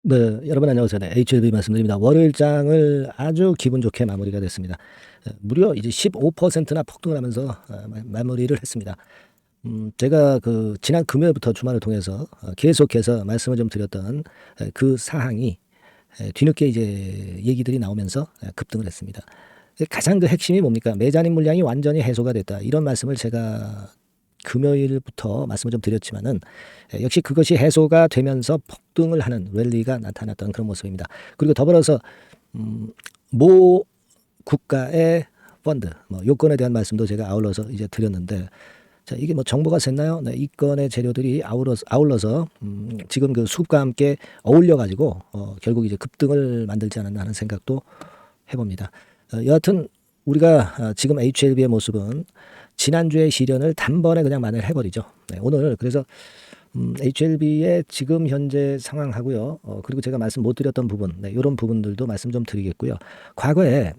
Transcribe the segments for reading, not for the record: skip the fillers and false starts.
네, 여러분 안녕하세요. 네, HLB 말씀드립니다. 월요일장을 아주 기분 좋게 마무리가 됐습니다. 무려 이제 15%나 폭등을 하면서 마무리를 했습니다. 제가 그 지난 금요일부터 주말을 통해서 계속해서 말씀을 좀 드렸던 그 사항이 뒤늦게 이제 얘기들이 나오면서 급등을 했습니다. 가장 그 핵심이 뭡니까? 매자님 물량이 완전히 해소가 됐다. 이런 말씀을 제가 금요일부터 말씀을 좀 드렸지만은 역시 그것이 해소가 되면서 폭등을 하는 랠리가 나타났던 그런 모습입니다. 그리고 더불어서 모 국가의 펀드, 요건에 대한 말씀도 제가 아울러서 이제 드렸는데, 자, 이게 뭐 정보가 샜나요? 네, 이 건의 재료들이 아울러서 지금 그 수급과 함께 어울려 가지고 결국 이제 급등을 만들지 않았나 하는 생각도 해봅니다. 여하튼 우리가 지금 HLB의 모습은 지난주의 시련을 단번에 그냥 만회를 해버리죠. 네, 오늘 그래서 HLB의 지금 현재 상황하고요. 그리고 제가 말씀 못 드렸던 부분, 네, 이런 부분들도 말씀 좀 드리겠고요. 과거에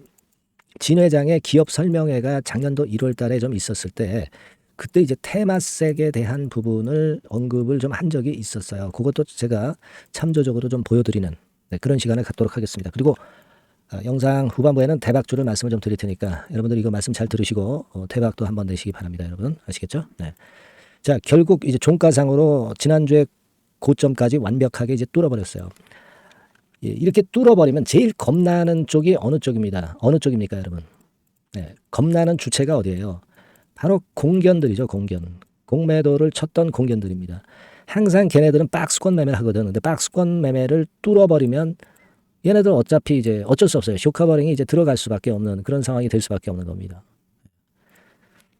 진 회장의 기업 설명회가 작년도 1월 달에 좀 있었을 때 그때 이제 테마색에 대한 부분을 언급을 좀 한 적이 있었어요. 그것도 제가 참조적으로 좀 보여드리는 그런 시간을 갖도록 하겠습니다. 그리고 영상 후반부에는 대박주를 말씀을 좀 드릴 테니까 여러분들 이거 말씀 잘 들으시고 대박도 한번 내시기 바랍니다. 여러분 아시겠죠? 네. 자, 결국 이제 종가상으로 지난주에 고점까지 완벽하게 이제 뚫어버렸어요. 예, 이렇게 뚫어버리면 제일 겁나는 쪽이 어느 쪽입니다. 어느 쪽입니까, 여러분? 네, 겁나는 주체가 어디예요? 바로 공견들이죠, 공견. 공매도를 쳤던 공견들입니다. 항상 걔네들은 박스권 매매를 하거든. 근데 박스권 매매를 뚫어버리면 얘네들 어차피 이제 어쩔 수 없어요. 쇼커버링이 이제 들어갈 수밖에 없는 그런 상황이 될 수밖에 없는 겁니다.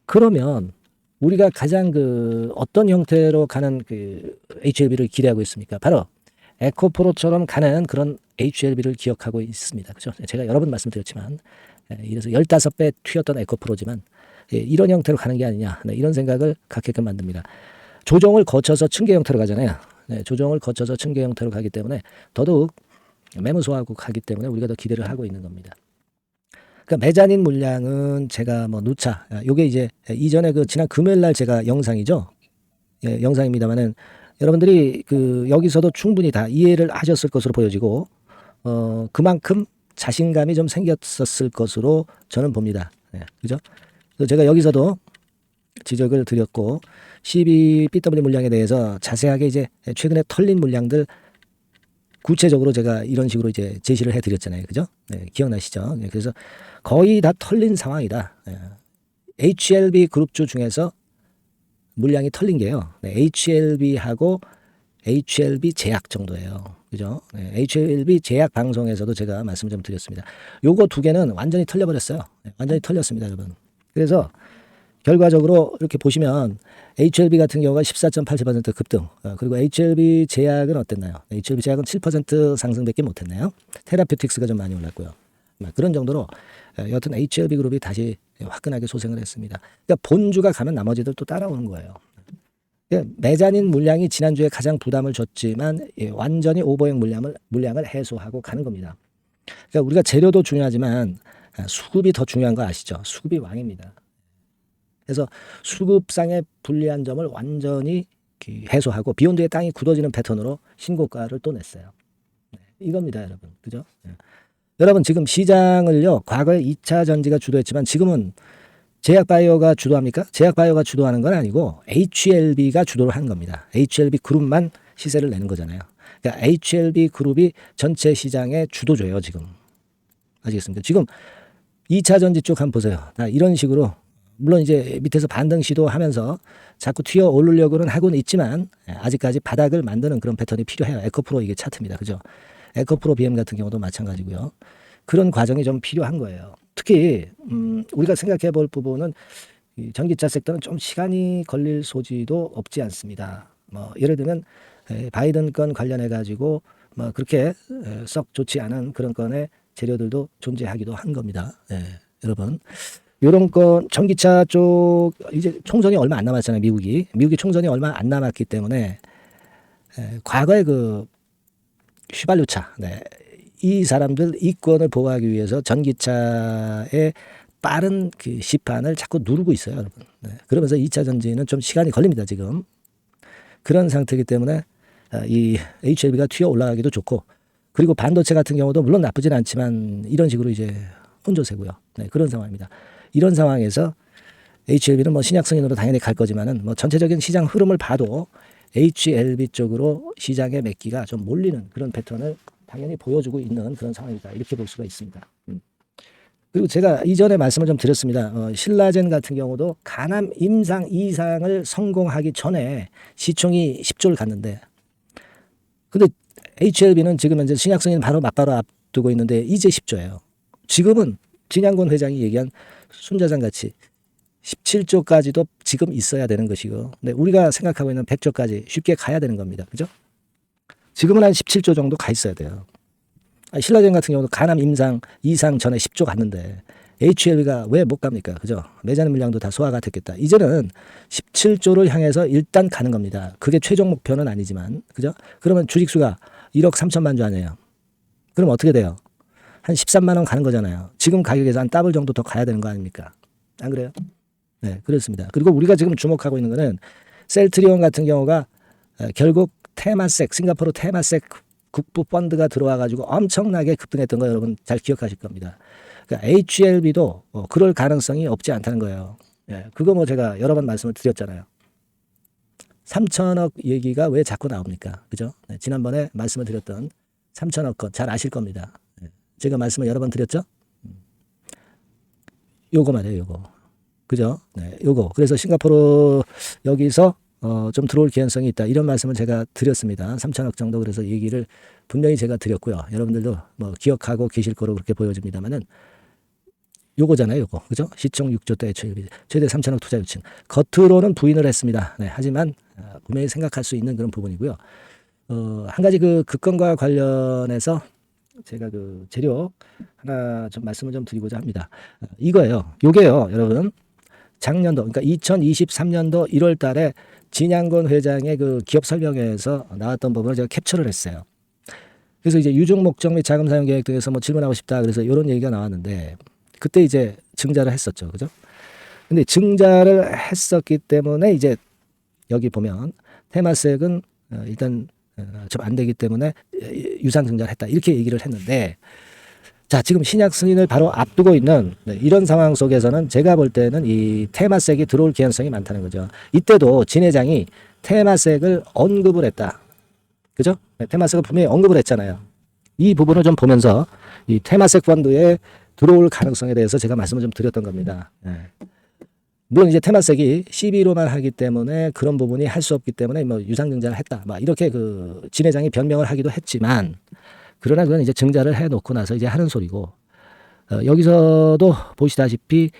그러면 우리가 가장 그 어떤 형태로 가는 그 HLB를 기대하고 있습니까? 바로 에코프로처럼 가는 그런 HLB를 기억하고 있습니다. 그렇죠? 제가 여러 번 말씀드렸지만 이래서 15배 튀었던 에코프로지만 이런 형태로 가는 게 아니냐 이런 생각을 갖게끔 만듭니다. 조정을 거쳐서 층계 형태로 가잖아요. 조정을 거쳐서 층계 형태로 가기 때문에 더더욱 매무소하고 가기 때문에 우리가 더 기대를 하고 있는 겁니다. 그러니까 매자닌 물량은 제가 뭐 누차 요게 이제 이전에 그 지난 금요일 날 제가 영상이죠. 예, 영상입니다만은 여러분들이 그 여기서도 충분히 다 이해를 하셨을 것으로 보여지고 그만큼 자신감이 좀 생겼었을 것으로 저는 봅니다. 예, 그죠? 그래서 제가 여기서도 지적을 드렸고 12BW 물량에 대해서 자세하게 이제 최근에 털린 물량들 구체적으로 제가 이런 식으로 이제 제시를 해드렸잖아요. 그죠? 네, 기억나시죠? 네, 그래서 거의 다 털린 상황이다. 네. HLB 그룹주 중에서 물량이 털린 게요. 네, HLB하고 HLB 제약 정도예요. 그죠? 네, HLB 제약 방송에서도 제가 말씀 좀 드렸습니다. 요거 두 개는 완전히 털려버렸어요. 네, 완전히 털렸습니다, 여러분. 그래서 결과적으로 이렇게 보시면 HLB 같은 경우가 14.87% 급등, 그리고 HLB 제약은 어땠나요? HLB 제약은 7% 상승밖에 못했나요? 테라퓨틱스가 좀 많이 올랐고요. 그런 정도로 여튼 HLB 그룹이 다시 화끈하게 소생을 했습니다. 그러니까 본주가 가면 나머지들 또 따라오는 거예요. 매자닌 물량이 지난주에 가장 부담을 줬지만 완전히 오버행 물량을 해소하고 가는 겁니다. 그러니까 우리가 재료도 중요하지만 수급이 더 중요한 거 아시죠? 수급이 왕입니다. 그래서 수급상의 불리한 점을 완전히 해소하고 비욘드의 땅이 굳어지는 패턴으로 신고가를 또 냈어요. 네, 이겁니다, 여러분. 그죠? 네. 여러분 지금 시장을요. 과거에 2차 전지가 주도했지만 지금은 제약바이오가 주도합니까? 제약바이오가 주도하는 건 아니고 HLB가 주도를 하는 겁니다. HLB 그룹만 시세를 내는 거잖아요. 그러니까 HLB 그룹이 전체 시장의 주도줘요, 지금. 아시겠습니까? 지금 2차 전지 쪽 한번 보세요. 이런 식으로 물론 이제 밑에서 반등 시도하면서 자꾸 튀어 오르려고는 하고는 있지만 아직까지 바닥을 만드는 그런 패턴이 필요해요. 에코프로 이게 차트입니다. 그죠? 에코프로 BM 같은 경우도 마찬가지고요. 그런 과정이 좀 필요한 거예요. 특히 우리가 생각해 볼 부분은 이 전기차 섹터는 좀 시간이 걸릴 소지도 없지 않습니다. 뭐 예를 들면 바이든 건 관련해 가지고 뭐 그렇게 썩 좋지 않은 그런 건의 재료들도 존재하기도 한 겁니다. 여러분. 요런 건 전기차 쪽 이제 총선이 얼마 안 남았잖아요. 미국이 총선이 얼마 안 남았기 때문에 과거에 그 휘발유차 이 사람들 이권을 보호하기 위해서 전기차의 빠른 그 시판을 자꾸 누르고 있어요, 여러분. 그러면서 2차 전지는 좀 시간이 걸립니다, 지금. 그런 상태이기 때문에 이 HLB가 튀어 올라가기도 좋고 그리고 반도체 같은 경우도 물론 나쁘진 않지만 이런 식으로 이제 혼조세고요. 네, 그런 상황입니다. 이런 상황에서 HLB는 뭐 신약 승인으로 당연히 갈 거지만은 뭐 전체적인 시장 흐름을 봐도 HLB 쪽으로 시장의 매기가 좀 몰리는 그런 패턴을 당연히 보여주고 있는 그런 상황이다. 이렇게 볼 수가 있습니다. 그리고 제가 이전에 말씀을 좀 드렸습니다. 신라젠 같은 경우도 간암 임상 이상을 성공하기 전에 시총이 10조를 갔는데, 근데 HLB는 지금 현재 신약 승인 바로 막바로 앞두고 있는데 이제 10조예요. 지금은 진양권 회장이 얘기한 순자산 가치 17조까지도 지금 있어야 되는 것이고, 근데 우리가 생각하고 있는 100조까지 쉽게 가야 되는 겁니다. 그죠? 지금은 한 17조 정도 가 있어야 돼요. 신라젠 같은 경우도 간암 임상 이상 전에 10조 갔는데 HLB가 왜 못 갑니까? 그죠? 매장 물량도 다 소화가 됐겠다. 이제는 17조를 향해서 일단 가는 겁니다. 그게 최종 목표는 아니지만, 그죠? 그러면 주식수가 1억 3천만 주 아니에요. 그럼 어떻게 돼요? 한 13만 원 가는 거잖아요. 지금 가격에서 한 더블 정도 더 가야 되는 거 아닙니까? 안 그래요? 네, 그렇습니다. 그리고 우리가 지금 주목하고 있는 거는 셀트리온 같은 경우가 결국 테마섹, 싱가포르 테마섹 국부 펀드가 들어와 가지고 엄청나게 급등했던 거 여러분 잘 기억하실 겁니다. 그러니까 HLB도 그럴 가능성이 없지 않다는 거예요. 예, 그거 뭐 제가 여러 번 말씀을 드렸잖아요. 3천억 얘기가 왜 자꾸 나옵니까? 그죠? 네, 지난번에 말씀을 드렸던 3천억 건 잘 아실 겁니다. 예, 제가 말씀을 여러 번 드렸죠? 요거 말이에요, 요거. 그죠? 네, 요거. 그래서 싱가포르 여기서 좀 들어올 개연성이 있다. 이런 말씀을 제가 드렸습니다. 3천억 정도 그래서 얘기를 분명히 제가 드렸고요. 여러분들도 뭐 기억하고 계실 거로 그렇게 보여집니다만은 요거잖아요, 요거. 그죠? 시총 6조 대 HLB 최대 3천억 투자 유치. 겉으로는 부인을 했습니다. 네, 하지만 분명히 생각할 수 있는 그런 부분이고요. 한 가지 그 건과 관련해서 제가 그 재료 하나 좀 말씀을 좀 드리고자 합니다. 이거예요. 요게요, 여러분. 작년도, 그러니까 2023년도 1월 달에 진양권 회장의 그 기업 설명회에서 나왔던 부분을 제가 캡처를 했어요. 그래서 이제 유중 목적 및 자금 사용 계획 등에서 뭐 질문하고 싶다. 그래서 이런 얘기가 나왔는데 그때 이제 증자를 했었죠. 그죠? 근데 증자를 했었기 때문에 이제 여기 보면 테마섹은 일단 좀 안 되기 때문에 유상 증자를 했다. 이렇게 얘기를 했는데 자, 지금 신약 승인을 바로 앞두고 있는 이런 상황 속에서는 제가 볼 때는 이 테마섹이 들어올 개연성이 많다는 거죠. 이때도 진 회장이 테마섹을 언급을 했다. 그죠? 테마섹을 분명히 언급을 했잖아요. 이 부분을 좀 보면서 이 테마섹 펀드에 들어올 가능성에 대해서 제가 말씀을 좀 드렸던 겁니다. 물론 이제 테마섹이 CB로만 하기 때문에 그런 부분이 할 수 없기 때문에 뭐 유상증자를 했다. 막 이렇게 그 진 회장이 변명을 하기도 했지만 그러나 그건 이제 증자를 해놓고 나서 이제 하는 소리고 여기서도 보시다시피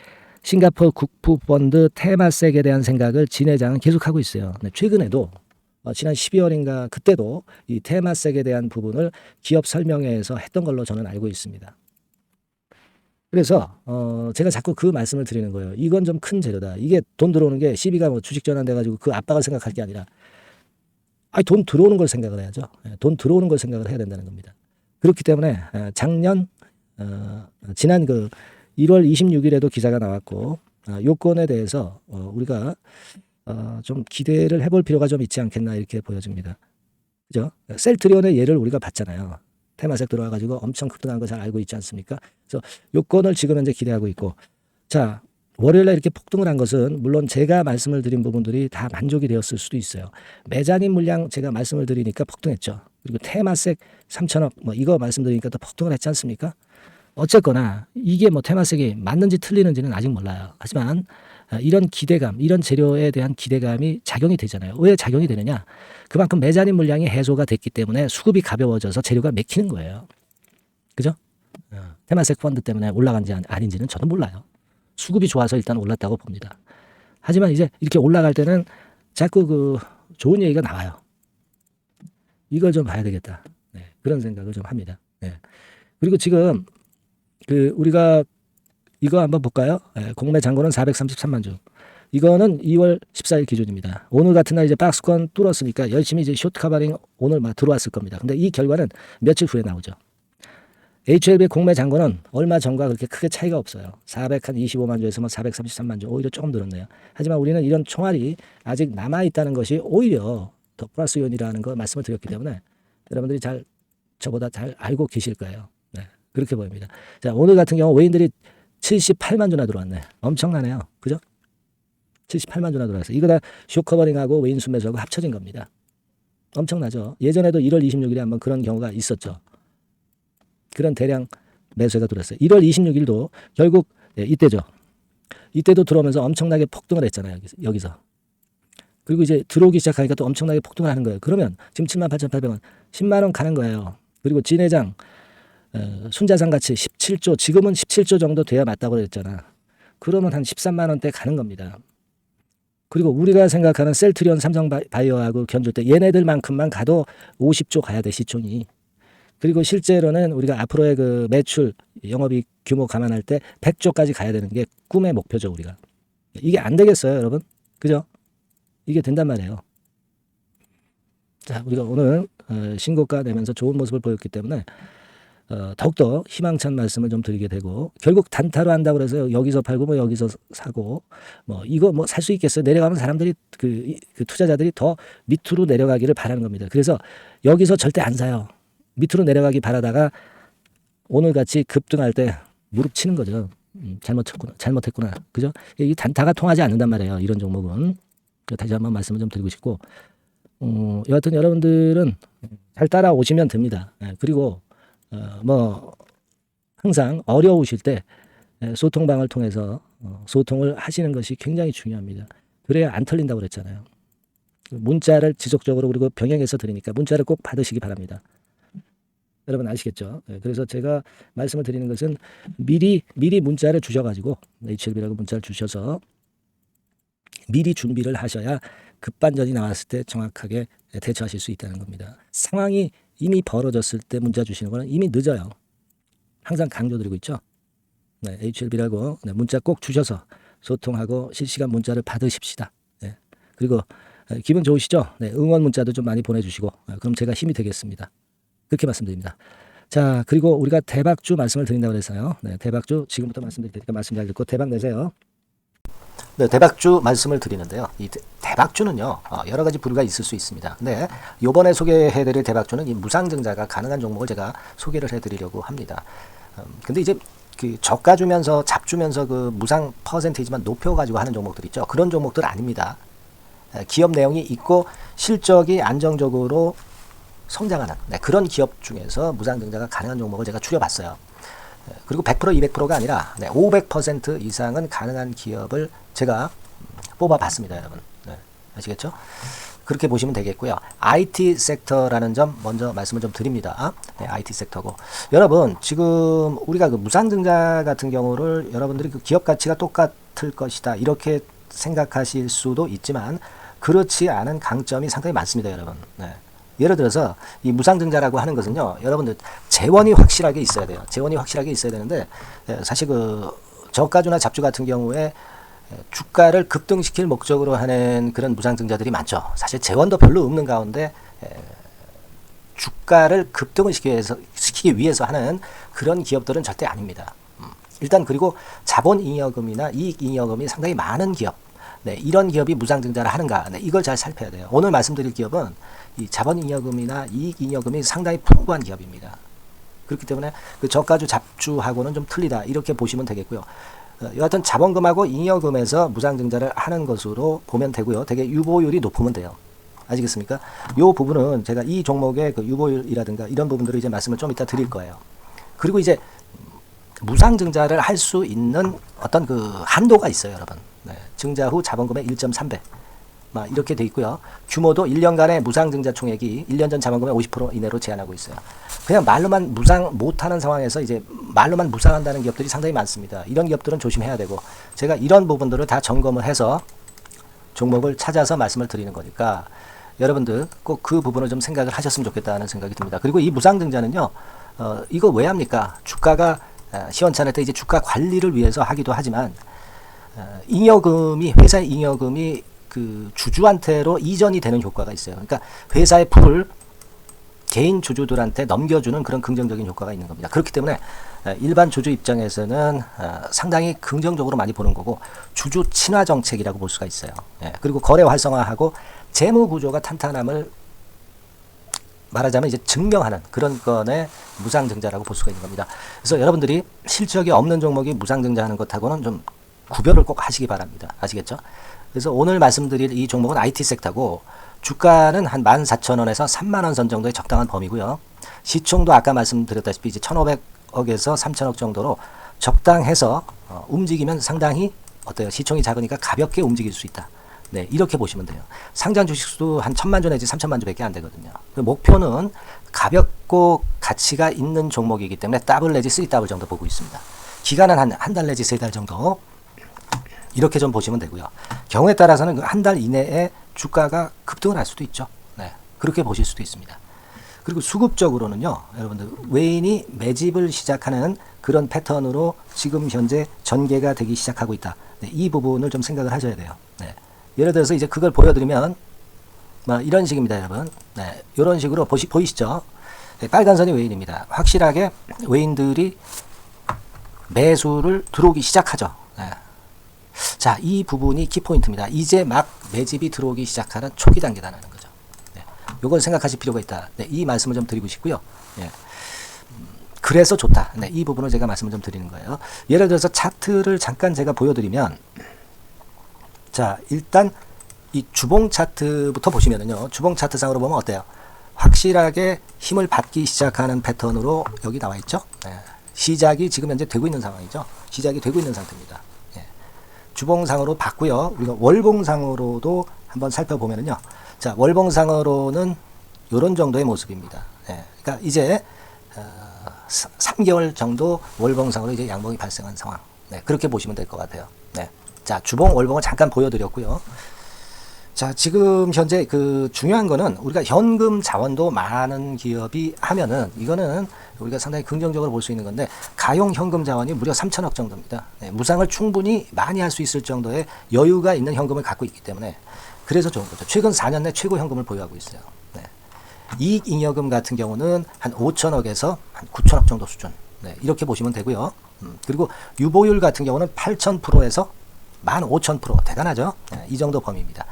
싱가포르 국부 펀드 테마섹에 대한 생각을 진 회장은 계속하고 있어요. 최근에도 지난 12월인가 그때도 이 테마섹에 대한 부분을 기업 설명회에서 했던 걸로 저는 알고 있습니다. 그래서 제가 자꾸 그 말씀을 드리는 거예요. 이건 좀 큰 재료다. 이게 돈 들어오는 게 CB가 뭐 주식 전환돼 가지고 그 압박을 생각할 게 아니라 아니 돈 들어오는 걸 생각을 해야죠. 돈 들어오는 걸 생각을 해야 된다는 겁니다. 그렇기 때문에 작년 지난 그 1월 26일에도 기사가 나왔고 요건에 대해서 우리가 좀 기대를 해볼 필요가 좀 있지 않겠나 이렇게 보여집니다. 그죠? 셀트리온의 예를 우리가 봤잖아요. 테마섹 들어와가지고 엄청 급등한 거 잘 알고 있지 않습니까? 그래서 요건을 지금 현재 기대하고 있고 자 월요일에 이렇게 폭등을 한 것은 물론 제가 말씀을 드린 부분들이 다 만족이 되었을 수도 있어요. 매장인 물량 제가 말씀을 드리니까 폭등했죠. 그리고 테마섹 3천억 뭐 이거 말씀드리니까 또 폭등을 했지 않습니까? 어쨌거나 이게 뭐 테마섹이 맞는지 틀리는지는 아직 몰라요. 하지만 이런 기대감, 이런 재료에 대한 기대감이 작용이 되잖아요. 왜 작용이 되느냐? 그만큼 매장인 물량이 해소가 됐기 때문에 수급이 가벼워져서 재료가 맥히는 거예요. 그죠? 테마섹 펀드 때문에 올라간지 아닌지는 저도 몰라요. 수급이 좋아서 일단 올랐다고 봅니다. 하지만 이제 이렇게 올라갈 때는 자꾸 그 좋은 얘기가 나와요. 이걸 좀 봐야 되겠다. 네, 그런 생각을 좀 합니다. 네. 그리고 지금 그 우리가 이거 한번 볼까요? 네, 공매 잔고는 433만 주. 이거는 2월 14일 기준입니다. 오늘 같은 날 이제 박스권 뚫었으니까 열심히 이제 숏 커버링 오늘 막 들어왔을 겁니다. 근데 이 결과는 며칠 후에 나오죠. HLB 공매 잔고는 얼마 전과 그렇게 크게 차이가 없어요. 425만 주에서 뭐 433만 주 오히려 조금 늘었네요. 하지만 우리는 이런 총알이 아직 남아 있다는 것이 오히려 더 플러스 요인이라는 거 말씀을 드렸기 때문에 여러분들이 잘 저보다 잘 알고 계실 거예요. 네, 그렇게 보입니다. 자, 오늘 같은 경우 외인들이 78만 주나 들어왔네. 엄청나네요. 그죠? 78만 주나 들어왔어요. 이거 다 쇼커버링하고 외인 순매수하고 합쳐진 겁니다. 엄청나죠? 예전에도 1월 26일에 한번 그런 경우가 있었죠. 그런 대량 매수가 들어왔어요. 1월 26일도 결국 이때죠. 이때도 들어오면서 엄청나게 폭등을 했잖아요. 여기서. 그리고 이제 들어오기 시작하니까 또 엄청나게 폭등을 하는 거예요. 그러면 지금 78,800원, 10만 원 가는 거예요. 그리고 진회장 순자산 가치 17조, 지금은 17조 정도 돼야 맞다고 그랬잖아. 그러면 한 13만 원대 가는 겁니다. 그리고 우리가 생각하는 셀트리온, 삼성바이오하고 견줄 때 얘네들만큼만 가도 50조 가야 돼, 시총이. 그리고 실제로는 우리가 앞으로의 그 매출, 영업이익 규모 감안할 때 100조까지 가야 되는 게 꿈의 목표죠, 우리가. 이게 안 되겠어요, 여러분? 그죠? 이게 된단 말이에요. 자, 우리가 오늘 신고가 내면서 좋은 모습을 보였기 때문에 더욱더 희망찬 말씀을 좀 드리게 되고, 결국 단타로 한다고 그래서 여기서 팔고 뭐 여기서 사고 뭐 이거 뭐 살 수 있겠어요? 내려가면 사람들이 그 투자자들이 더 밑으로 내려가기를 바라는 겁니다. 그래서 여기서 절대 안 사요. 밑으로 내려가기 바라다가 오늘같이 급등할 때 무릎 치는 거죠. 잘못했구나. 그죠? 이 단타가 통하지 않는단 말이에요. 이런 종목은. 다시 한번 말씀을 좀 드리고 싶고, 여하튼 여러분들은 잘 따라오시면 됩니다. 그리고 뭐 항상 어려우실 때 소통방을 통해서 소통을 하시는 것이 굉장히 중요합니다. 그래야 안 털린다고 그랬잖아요. 문자를 지속적으로, 그리고 병행해서 드리니까 문자를 꼭 받으시기 바랍니다. 여러분 아시겠죠? 그래서 제가 말씀을 드리는 것은 미리 문자를 주셔가지고, HLB라고 문자를 주셔서 미리 준비를 하셔야 급반전이 나왔을 때 정확하게 대처하실 수 있다는 겁니다. 상황이 이미 벌어졌을 때 문자 주시는 거는 이미 늦어요. 항상 강조드리고 있죠. 네, HLB라고 문자 꼭 주셔서 소통하고 실시간 문자를 받으십시다. 네. 그리고 기분 좋으시죠? 네, 응원 문자도 좀 많이 보내주시고, 그럼 제가 힘이 되겠습니다. 그렇게 말씀드립니다. 자, 그리고 우리가 대박주 말씀을 드린다고 그래서요. 네, 대박주 지금부터 말씀드릴 테니까 말씀 잘 듣고 대박 내세요. 네, 대박주 말씀을 드리는데요. 이 대박주는요, 여러 가지 부류가 있을 수 있습니다. 근데 이번에 소개해드릴 대박주는 이 무상증자가 가능한 종목을 제가 소개를 해드리려고 합니다. 근데 이제 그 저가 주면서 잡주면서 그 무상 퍼센테이지만 높여가지고 하는 종목들 있죠. 그런 종목들 아닙니다. 기업 내용이 있고 실적이 안정적으로 성장하는 그런 기업 중에서 무상증자가 가능한 종목을 제가 추려봤어요. 그리고 100% 200%가 아니라 500% 이상은 가능한 기업을 제가 뽑아봤습니다, 여러분. 네, 아시겠죠? 그렇게 보시면 되겠고요. IT 섹터라는 점 먼저 말씀을 좀 드립니다. 네, IT 섹터고, 여러분 지금 우리가 그 무상증자 같은 경우를 여러분들이 그 기업 가치가 똑같을 것이다 이렇게 생각하실 수도 있지만 그렇지 않은 강점이 상당히 많습니다, 여러분. 네. 예를 들어서 이 무상증자라고 하는 것은요, 여러분들 재원이 확실하게 있어야 돼요. 재원이 확실하게 있어야 되는데, 사실 그 저가주나 잡주 같은 경우에 주가를 급등시킬 목적으로 하는 그런 무상증자들이 많죠. 사실 재원도 별로 없는 가운데 주가를 급등을 시키기 위해서 하는 그런 기업들은 절대 아닙니다. 일단 그리고 자본잉여금이나 이익잉여금이 상당히 많은 기업, 이런 기업이 무상증자를 하는가, 이걸 잘 살펴야 돼요. 오늘 말씀드릴 기업은 이 자본잉여금이나 이익잉여금이 상당히 풍부한 기업입니다. 그렇기 때문에 그 저가주 잡주하고는 좀 틀리다 이렇게 보시면 되겠고요. 여하튼 자본금하고 잉여금에서 무상증자를 하는 것으로 보면 되고요. 되게 유보율이 높으면 돼요. 아시겠습니까? 이 부분은 제가 이 종목의 그 유보율이라든가 이런 부분들을 이제 말씀을 좀 이따 드릴 거예요. 그리고 이제 무상증자를 할 수 있는 어떤 그 한도가 있어요, 여러분. 증자 후 자본금의 1.3배. 이렇게 돼 있고요. 규모도 1년간의 무상증자 총액이 1년 전 자본금의 50% 이내로 제한하고 있어요. 그냥 말로만 무상 못하는 상황에서 이제 말로만 무상한다는 기업들이 상당히 많습니다. 이런 기업들은 조심해야 되고, 제가 이런 부분들을 다 점검을 해서 종목을 찾아서 말씀을 드리는 거니까 여러분들 꼭 그 부분을 좀 생각을 하셨으면 좋겠다는 생각이 듭니다. 그리고 이 무상증자는요, 이거 왜 합니까? 주가가 시원찮을 때 이제 주가 관리를 위해서 하기도 하지만, 잉여금이, 회사의 잉여금이 그 주주한테로 이전이 되는 효과가 있어요. 그러니까 회사의 풀을 개인 주주들한테 넘겨주는 그런 긍정적인 효과가 있는 겁니다. 그렇기 때문에 일반 주주 입장에서는 상당히 긍정적으로 많이 보는 거고, 주주 친화 정책이라고 볼 수가 있어요. 그리고 거래 활성화하고 재무 구조가 탄탄함을 말하자면 이제 증명하는 그런 건의 무상증자라고 볼 수가 있는 겁니다. 그래서 여러분들이 실적이 없는 종목이 무상증자하는 것하고는 좀 구별을 꼭 하시기 바랍니다. 아시겠죠? 그래서 오늘 말씀드릴 이 종목은 IT 섹터고 주가는 한 14,000원에서 3만원 선 정도의 적당한 범위고요. 시총도 아까 말씀드렸다시피 이제 1,500억에서 3,000억 정도로 적당해서 움직이면 상당히 어때요? 시총이 작으니까 가볍게 움직일 수 있다. 네, 이렇게 보시면 돼요. 상장 주식수도 한 1,000만 주 내지 3,000만 주밖에 안 되거든요. 그 목표는 가볍고 가치가 있는 종목이기 때문에 더블 내지 3더블 정도 보고 있습니다. 기간은 한 달 내지 3달 정도 이렇게 좀 보시면 되고요. 경우에 따라서는 한 달 이내에 주가가 급등을 할 수도 있죠. 네, 그렇게 보실 수도 있습니다. 그리고 수급적으로는요, 여러분들 외인이 매집을 시작하는 그런 패턴으로 지금 현재 전개가 되기 시작하고 있다. 네, 이 부분을 좀 생각을 하셔야 돼요. 네. 예를 들어서 이제 그걸 보여드리면 이런 식입니다, 여러분. 네, 이런 식으로 보이시죠? 네, 빨간 선이 외인입니다. 확실하게 외인들이 매수를 들어오기 시작하죠. 네. 자, 이 부분이 키포인트입니다. 이제 막 매집이 들어오기 시작하는 초기 단계라는 거죠. 네, 이걸 생각하실 필요가 있다. 네, 이 말씀을 좀 드리고 싶고요. 네. 그래서 좋다. 네, 이 부분을 제가 말씀을 좀 드리는 거예요. 예를 들어서 차트를 잠깐 제가 보여드리면, 자, 일단 이 주봉 차트부터 보시면은요, 주봉 차트상으로 보면 어때요? 확실하게 힘을 받기 시작하는 패턴으로 여기 나와 있죠. 네. 시작이 지금 현재 되고 있는 상황이죠. 시작이 되고 있는 상태입니다. 네. 주봉상으로 봤고요. 우리가 월봉상으로도 한번 살펴보면은요, 자, 월봉상으로는 이런 정도의 모습입니다. 네. 그러니까 이제 3개월 정도 월봉상으로 이제 양봉이 발생한 상황. 네, 그렇게 보시면 될 것 같아요. 네. 자, 주봉, 월봉을 잠깐 보여드렸고요. 자, 지금 현재 그 중요한 거는 우리가 현금 자원도 많은 기업이 하면은 이거는 우리가 상당히 긍정적으로 볼 수 있는 건데, 가용 현금 자원이 무려 3천억 정도입니다. 네, 무상을 충분히 많이 할 수 있을 정도의 여유가 있는 현금을 갖고 있기 때문에 그래서 좋은 거죠. 최근 4년 내 최고 현금을 보유하고 있어요. 네. 이익잉여금 같은 경우는 한 5천억에서 한 9천억 정도 수준. 네, 이렇게 보시면 되고요. 그리고 유보율 같은 경우는 8,000%에서 15,000% 대단하죠. 네, 이 정도 범위입니다.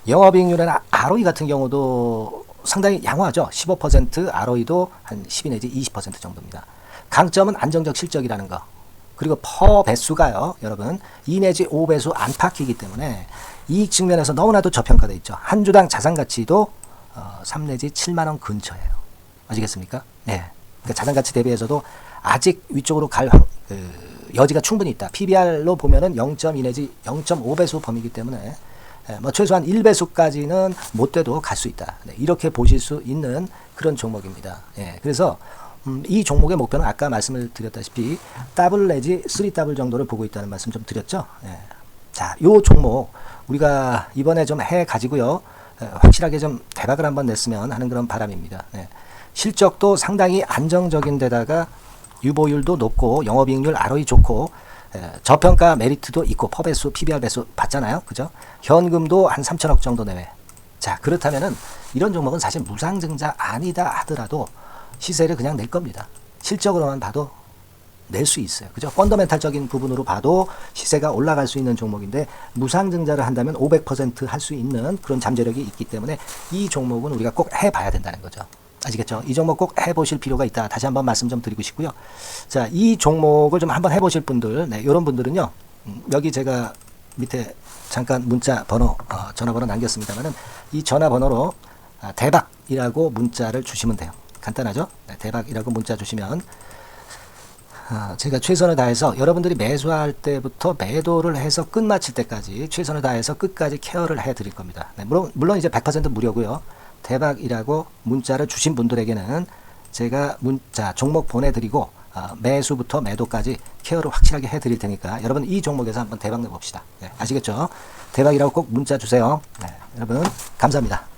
영업이익률이나 ROE 같은 경우도 상당히 양호하죠. 15%, ROE도 한 12 내지 20% 정도입니다. 강점은 안정적 실적이라는 거. 그리고 퍼 배수가요, 여러분 2 내지 5배수 안팎이기 때문에 이익 측면에서 너무나도 저평가되어 있죠. 한 주당 자산 가치도 3 내지 7만 원 근처예요. 아시겠습니까? 네. 그러니까 자산 가치 대비해서도 아직 위쪽으로 갈 여지가 충분히 있다. PBR로 보면은 0.2 내지 0.5배수 범위이기 때문에 최소한 1배수까지는 못 돼도 갈 수 있다. 네, 이렇게 보실 수 있는 그런 종목입니다. 예, 그래서 이 종목의 목표는 아까 말씀을 드렸다시피 더블 내지 3더블 정도를 보고 있다는 말씀 좀 드렸죠. 예. 자, 요 종목 우리가 이번에 좀 해 가지고요, 확실하게 좀 대박을 한번 냈으면 하는 그런 바람입니다. 예. 실적도 상당히 안정적인 데다가 유보율도 높고 영업이익률 ROE 좋고 저평가 메리트도 있고 퍼배수, PBR 배수 봤잖아요. 그죠? 현금도 한 3천억 정도 내외. 자, 그렇다면은 이런 종목은 사실 무상증자 아니다 하더라도 시세를 그냥 낼 겁니다. 실적으로만 봐도 낼 수 있어요. 그죠? 펀더멘탈적인 부분으로 봐도 시세가 올라갈 수 있는 종목인데 무상증자를 한다면 500% 할 수 있는 그런 잠재력이 있기 때문에 이 종목은 우리가 꼭 해봐야 된다는 거죠. 아시겠죠? 이 종목 꼭 해보실 필요가 있다. 다시 한번 말씀 좀 드리고 싶고요. 자, 이 종목을 좀 한번 해보실 분들, 네, 이런 분들은요, 여기 제가 밑에 잠깐 문자 번호, 전화번호 남겼습니다만은 이 전화번호로 대박이라고 문자를 주시면 돼요. 간단하죠? 네, 대박이라고 문자 주시면 제가 최선을 다해서 여러분들이 매수할 때부터 매도를 해서 끝마칠 때까지 최선을 다해서 끝까지 케어를 해드릴 겁니다. 네, 물론 이제 100% 무료고요. 대박이라고 문자를 주신 분들에게는 제가 문자 종목 보내드리고 매수부터 매도까지 케어를 확실하게 해드릴 테니까 여러분 이 종목에서 한번 대박 내봅시다. 네, 아시겠죠? 대박이라고 꼭 문자 주세요. 네, 여러분 감사합니다.